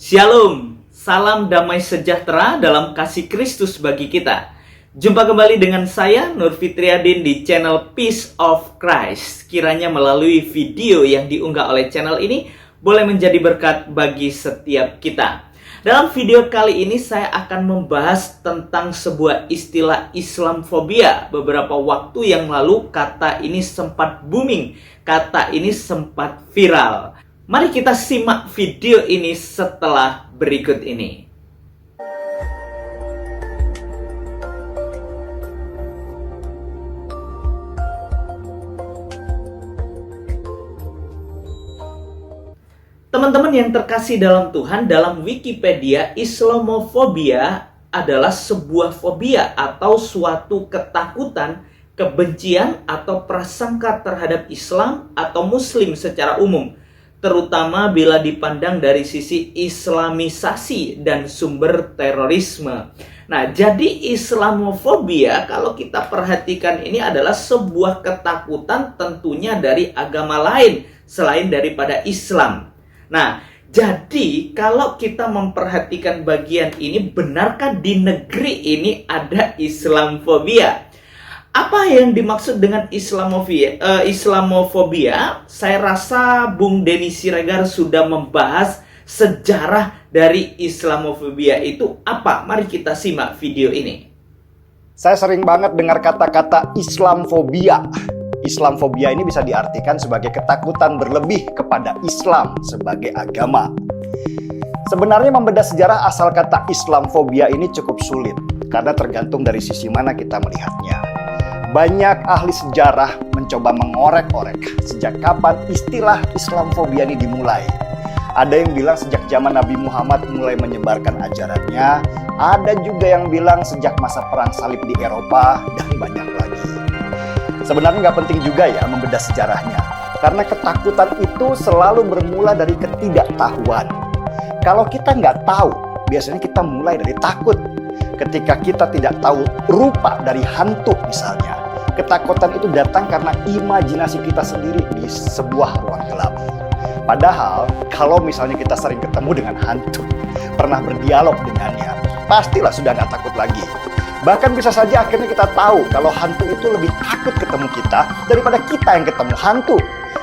Shalom, salam damai sejahtera dalam kasih Kristus bagi kita. Jumpa kembali dengan saya, Nur Fitriadin, di channel Peace of Christ. Kiranya melalui video yang diunggah oleh channel ini boleh menjadi berkat bagi setiap kita. Dalam video kali ini saya akan membahas tentang sebuah istilah Islamfobia. Beberapa waktu yang lalu kata ini sempat booming, kata ini sempat viral. Mari kita simak video ini setelah berikut ini. Teman-teman yang terkasih dalam Tuhan, dalam Wikipedia, Islamofobia adalah sebuah fobia atau suatu ketakutan, kebencian atau prasangka terhadap Islam atau Muslim secara umum, terutama bila dipandang dari sisi islamisasi dan sumber terorisme. Nah, jadi Islamofobia kalau kita perhatikan ini adalah sebuah ketakutan tentunya dari agama lain selain daripada Islam. Nah, jadi kalau kita memperhatikan bagian ini, benarkah di negeri ini ada Islamfobia? Apa yang dimaksud dengan Islamofobia? Saya rasa Bung Denny Siregar sudah membahas sejarah dari Islamofobia itu apa. Mari kita simak video ini. Saya sering banget dengar kata-kata Islamfobia. Islamfobia ini bisa diartikan sebagai ketakutan berlebih kepada Islam sebagai agama. Sebenarnya membedah sejarah asal kata Islamfobia ini cukup sulit, karena tergantung dari sisi mana kita melihatnya. Banyak ahli sejarah mencoba mengorek-orek sejak kapan istilah Islamfobia ini dimulai. Ada yang bilang sejak zaman Nabi Muhammad mulai menyebarkan ajarannya, ada juga yang bilang sejak masa perang salib di Eropa, dan banyak lagi. Sebenarnya nggak penting juga ya membedah sejarahnya, karena ketakutan itu selalu bermula dari ketidaktahuan. Kalau kita nggak tahu, biasanya kita mulai dari takut. Ketika kita tidak tahu rupa dari hantu misalnya, ketakutan itu datang karena imajinasi kita sendiri di sebuah ruang gelap. Padahal kalau misalnya kita sering ketemu dengan hantu, pernah berdialog dengannya, pastilah sudah nggak takut lagi. Bahkan bisa saja akhirnya kita tahu kalau hantu itu lebih takut ketemu kita daripada kita yang ketemu hantu.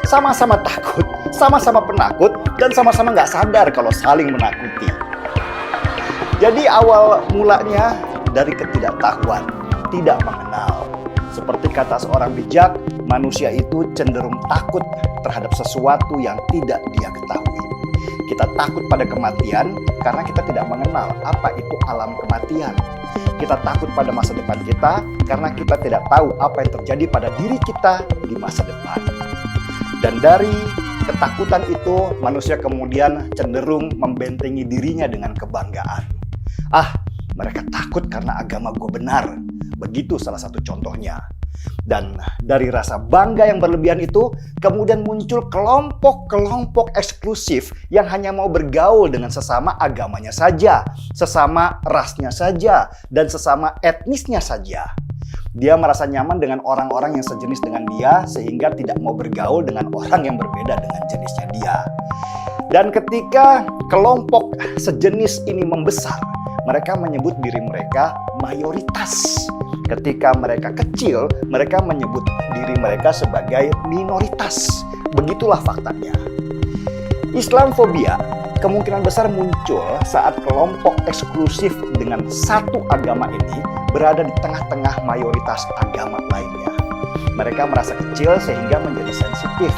Sama-sama takut, sama-sama penakut, dan sama-sama nggak sadar kalau saling menakuti. Jadi awal mulanya dari ketidaktahuan, tidak mengenal. Seperti kata seorang bijak, manusia itu cenderung takut terhadap sesuatu yang tidak dia ketahui. Kita takut pada kematian karena kita tidak mengenal apa itu alam kematian. Kita takut pada masa depan kita karena kita tidak tahu apa yang terjadi pada diri kita di masa depan. Dan dari ketakutan itu, manusia kemudian cenderung membentengi dirinya dengan kebanggaan. Mereka takut karena agama gue benar. Begitu salah satu contohnya. Dan dari rasa bangga yang berlebihan itu, kemudian muncul kelompok-kelompok eksklusif yang hanya mau bergaul dengan sesama agamanya saja, sesama rasnya saja, dan sesama etnisnya saja. Dia merasa nyaman dengan orang-orang yang sejenis dengan dia, sehingga tidak mau bergaul dengan orang yang berbeda dengan jenisnya dia. Dan ketika kelompok sejenis ini membesar, mereka menyebut diri mereka mayoritas. Ketika mereka kecil, mereka menyebut diri mereka sebagai minoritas. Begitulah faktanya. Islamfobia kemungkinan besar muncul saat kelompok eksklusif dengan satu agama ini berada di tengah-tengah mayoritas agama lainnya. Mereka merasa kecil sehingga menjadi sensitif.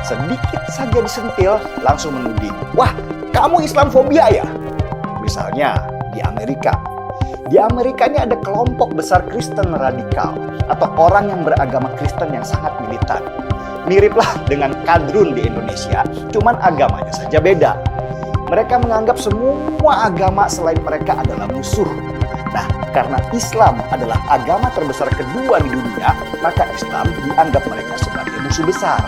Sedikit saja disentil, langsung menuding, "Wah, kamu Islamfobia ya?" Misalnya di Amerika. Di Amerika ini ada kelompok besar Kristen radikal atau orang yang beragama Kristen yang sangat militan. Miriplah dengan kadrun di Indonesia, cuman agamanya saja beda. Mereka menganggap semua agama selain mereka adalah musuh. Nah, karena Islam adalah agama terbesar kedua di dunia, maka Islam dianggap mereka sebagai musuh besar.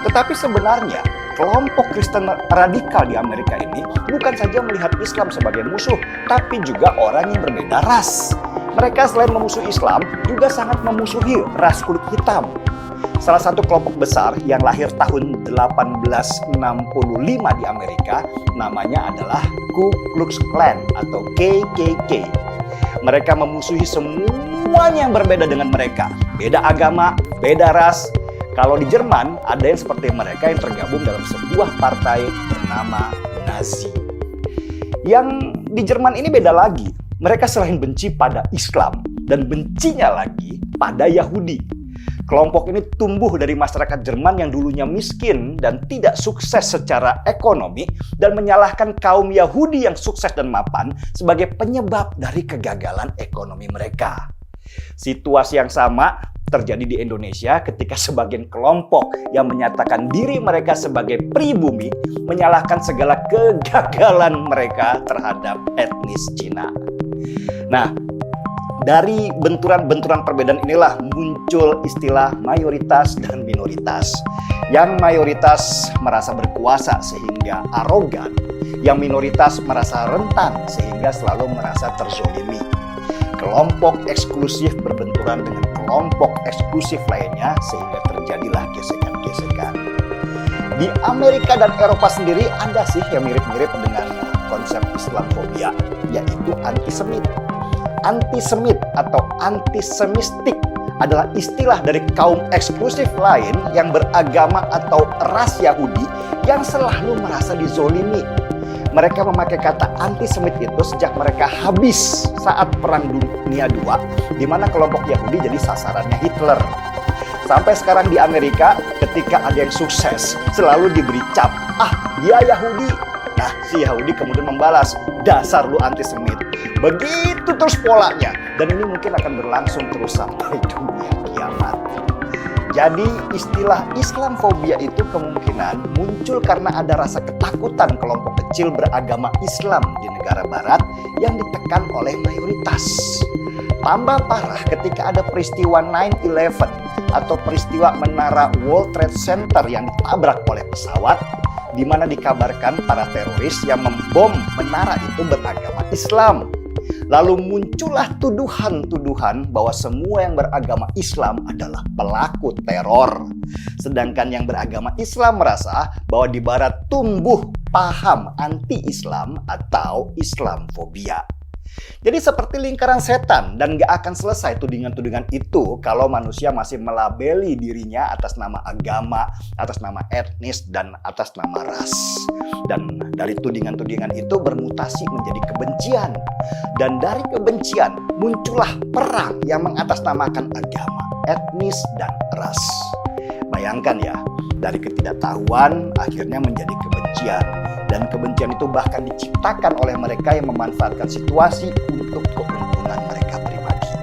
Tetapi sebenarnya kelompok Kristen radikal di Amerika ini bukan saja melihat Islam sebagai musuh, tapi juga orang yang berbeda ras. Mereka selain memusuhi Islam, juga sangat memusuhi ras kulit hitam. Salah satu kelompok besar yang lahir tahun 1865 di Amerika namanya adalah Ku Klux Klan atau KKK. Mereka memusuhi semuanya yang berbeda dengan mereka. Beda agama, beda ras. Kalau di Jerman ada yang seperti mereka yang tergabung dalam sebuah partai bernama Nazi. Yang di Jerman ini beda lagi. Mereka selain benci pada Islam dan bencinya lagi pada Yahudi. Kelompok ini tumbuh dari masyarakat Jerman yang dulunya miskin dan tidak sukses secara ekonomi dan menyalahkan kaum Yahudi yang sukses dan mapan sebagai penyebab dari kegagalan ekonomi mereka. Situasi yang sama terjadi di Indonesia ketika sebagian kelompok yang menyatakan diri mereka sebagai pribumi menyalahkan segala kegagalan mereka terhadap etnis Cina. Nah, dari benturan-benturan perbedaan inilah muncul istilah mayoritas dan minoritas. Yang mayoritas merasa berkuasa sehingga arogan, yang minoritas merasa rentan sehingga selalu merasa terzolimi. Kelompok eksklusif berbenturan dengan kelompok eksklusif lainnya sehingga terjadilah gesekan-gesekan. Di Amerika dan Eropa sendiri ada sih yang mirip-mirip dengan konsep Islamfobia, yaitu antisemit. Antisemit atau antisemistik adalah istilah dari kaum eksklusif lain yang beragama atau ras Yahudi yang selalu merasa dizolimi. Mereka memakai kata antisemit itu sejak mereka habis saat Perang Dunia II, di mana kelompok Yahudi jadi sasarannya Hitler. Sampai sekarang di Amerika, ketika ada yang sukses, selalu diberi cap, dia Yahudi. Nah, si Yahudi kemudian membalas, dasar lu antisemit. Begitu terus polanya, dan ini mungkin akan berlangsung terus sampai dunia kiamat. Jadi istilah Islamfobia itu kemungkinan muncul karena ada rasa ketakutan kelompok kecil beragama Islam di negara barat yang ditekan oleh mayoritas. Tambah parah ketika ada peristiwa 9/11 atau peristiwa menara World Trade Center yang ditabrak oleh pesawat, di mana dikabarkan para teroris yang membom menara itu beragama Islam. Lalu muncullah tuduhan-tuduhan bahwa semua yang beragama Islam adalah pelaku teror. Sedangkan yang beragama Islam merasa bahwa di barat tumbuh paham anti-Islam atau Islamfobia. Jadi seperti lingkaran setan dan gak akan selesai tudingan-tudingan itu kalau manusia masih melabeli dirinya atas nama agama, atas nama etnis, dan atas nama ras. Dan dari tudingan-tudingan itu bermutasi menjadi kebencian. Dan dari kebencian muncullah perang yang mengatasnamakan agama, etnis, dan ras. Bayangkan ya, dari ketidaktahuan akhirnya menjadi kebencian. Dan kebencian itu bahkan diciptakan oleh mereka yang memanfaatkan situasi untuk keuntungan mereka pribadi.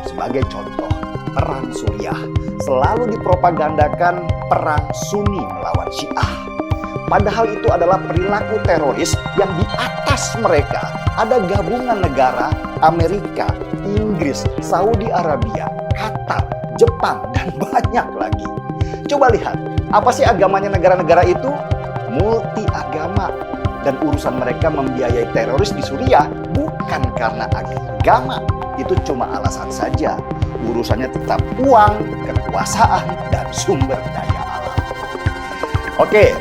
Sebagai contoh, Perang Suriah selalu dipropagandakan perang Sunni melawan Syiah. Padahal itu adalah perilaku teroris yang di atas mereka ada gabungan negara Amerika, Inggris, Saudi Arabia, Qatar, Jepang, dan banyak lagi. Coba lihat, apa sih agamanya negara-negara itu? Multi agama, dan urusan mereka membiayai teroris di Suriah bukan karena agama, itu cuma alasan saja. Urusannya tetap uang, kekuasaan, dan sumber daya alam. Oke,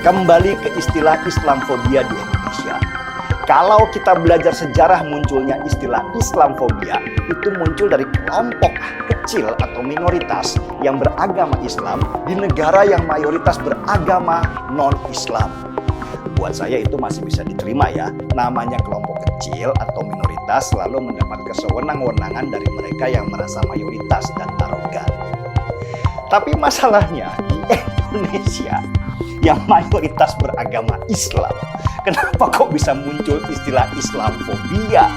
kembali ke istilah Islamfobia di Indonesia. Kalau kita belajar sejarah munculnya istilah Islamfobia, itu muncul dari kelompok kecil atau minoritas yang beragama Islam di negara yang mayoritas beragama non-Islam. Buat saya itu masih bisa diterima ya. Namanya kelompok kecil atau minoritas selalu mendapat kesewenang-wenangan dari mereka yang merasa mayoritas dan arogan. Tapi masalahnya di Indonesia yang mayoritas beragama Islam, kenapa kok bisa muncul istilah Islamfobia?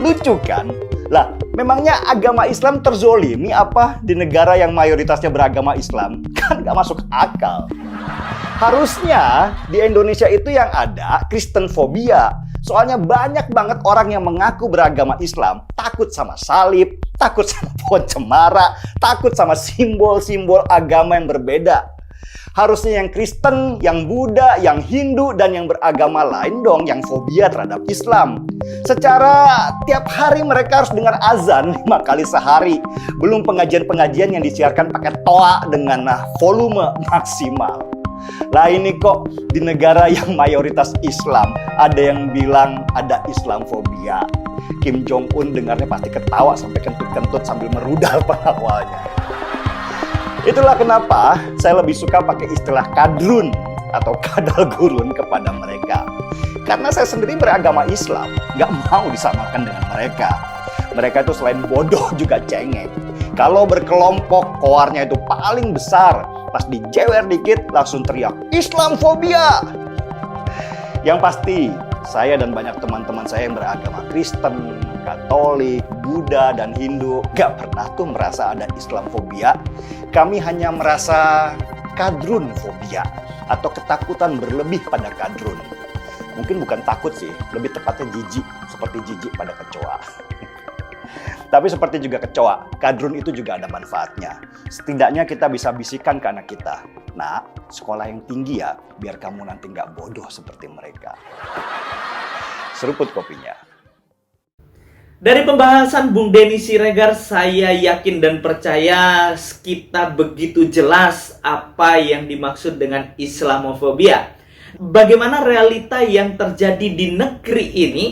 Lucu kan? Lah, memangnya agama Islam terzolimi apa di negara yang mayoritasnya beragama Islam? Kan gak masuk akal. Harusnya di Indonesia itu yang ada Kristenfobia. Soalnya banyak banget orang yang mengaku beragama Islam takut sama salib, takut sama pohon cemara, takut sama simbol-simbol agama yang berbeda. Harusnya yang Kristen, yang Buddha, yang Hindu, dan yang beragama lain dong yang fobia terhadap Islam. Secara tiap hari mereka harus dengar azan 5 kali sehari. Belum pengajian-pengajian yang disiarkan pakai toa dengan volume maksimal. Lah ini kok di negara yang mayoritas Islam ada yang bilang ada Islamfobia. Kim Jong Un dengarnya pasti ketawa sampai kentut-kentut sambil merudal pengawalnya. Itulah kenapa saya lebih suka pakai istilah kadrun atau kadal gurun kepada mereka. Karena saya sendiri beragama Islam, nggak mau disamakan dengan mereka. Mereka itu selain bodoh juga cengeng. Kalau berkelompok, koarnya itu paling besar. Pas dijewer dikit, langsung teriak, Islamfobia! Yang pasti, saya dan banyak teman-teman saya yang beragama Kristen, Katolik, Buddha, dan Hindu gak pernah tuh merasa ada Islamfobia. Kami hanya merasa kadrunfobia atau ketakutan berlebih pada kadrun. Mungkin bukan takut sih, lebih tepatnya jijik, seperti jijik pada kecoa. Tapi seperti juga kecoa, kadrun itu juga ada manfaatnya. Setidaknya kita bisa bisikan ke anak kita, "Nak, sekolah yang tinggi ya, biar kamu nanti nggak bodoh seperti mereka." Seruput kopinya. Dari pembahasan Bung Denny Siregar, saya yakin dan percaya kita begitu jelas apa yang dimaksud dengan Islamofobia. Bagaimana realita yang terjadi di negeri ini?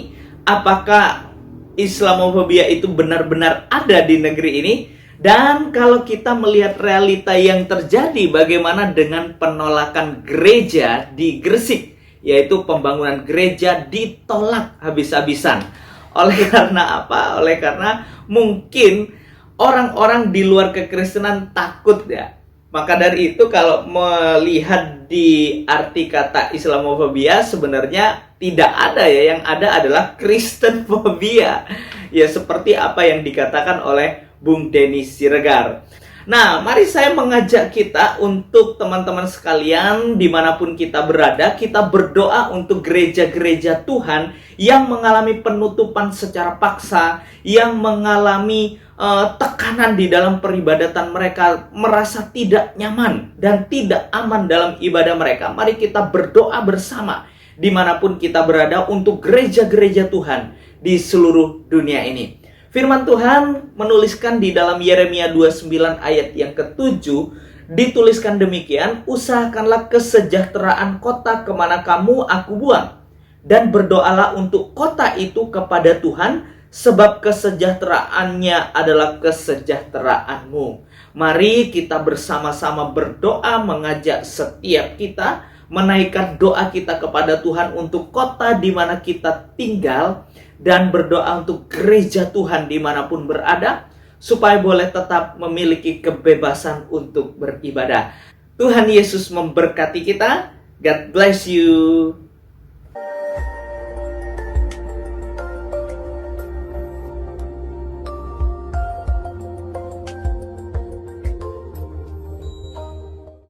Apakah Islamofobia itu benar-benar ada di negeri ini? Dan kalau kita melihat realita yang terjadi, bagaimana dengan penolakan gereja di Gresik? Yaitu pembangunan gereja ditolak habis-habisan. Oleh karena apa? Oleh karena mungkin orang-orang di luar kekristenan takut ya. Maka dari itu kalau melihat di arti kata Islamofobia sebenarnya tidak ada ya. Yang ada adalah Kristenfobia. Ya seperti apa yang dikatakan oleh Bung Denny Siregar. Nah, mari saya mengajak kita untuk teman-teman sekalian dimanapun kita berada, kita berdoa untuk gereja-gereja Tuhan yang mengalami penutupan secara paksa, yang mengalami tekanan di dalam peribadatan mereka, merasa tidak nyaman dan tidak aman dalam ibadah mereka. Mari kita berdoa bersama dimanapun kita berada untuk gereja-gereja Tuhan di seluruh dunia ini. Firman Tuhan menuliskan di dalam Yeremia 29 ayat yang ke-7, dituliskan demikian, "Usahakanlah kesejahteraan kota kemana kamu aku buang, dan berdoalah untuk kota itu kepada Tuhan, sebab kesejahteraannya adalah kesejahteraanmu." Mari kita bersama-sama berdoa, mengajak setiap kita menaikkan doa kita kepada Tuhan untuk kota di mana kita tinggal, dan berdoa untuk gereja Tuhan dimanapun berada, supaya boleh tetap memiliki kebebasan untuk beribadah. Tuhan Yesus memberkati kita. God bless you.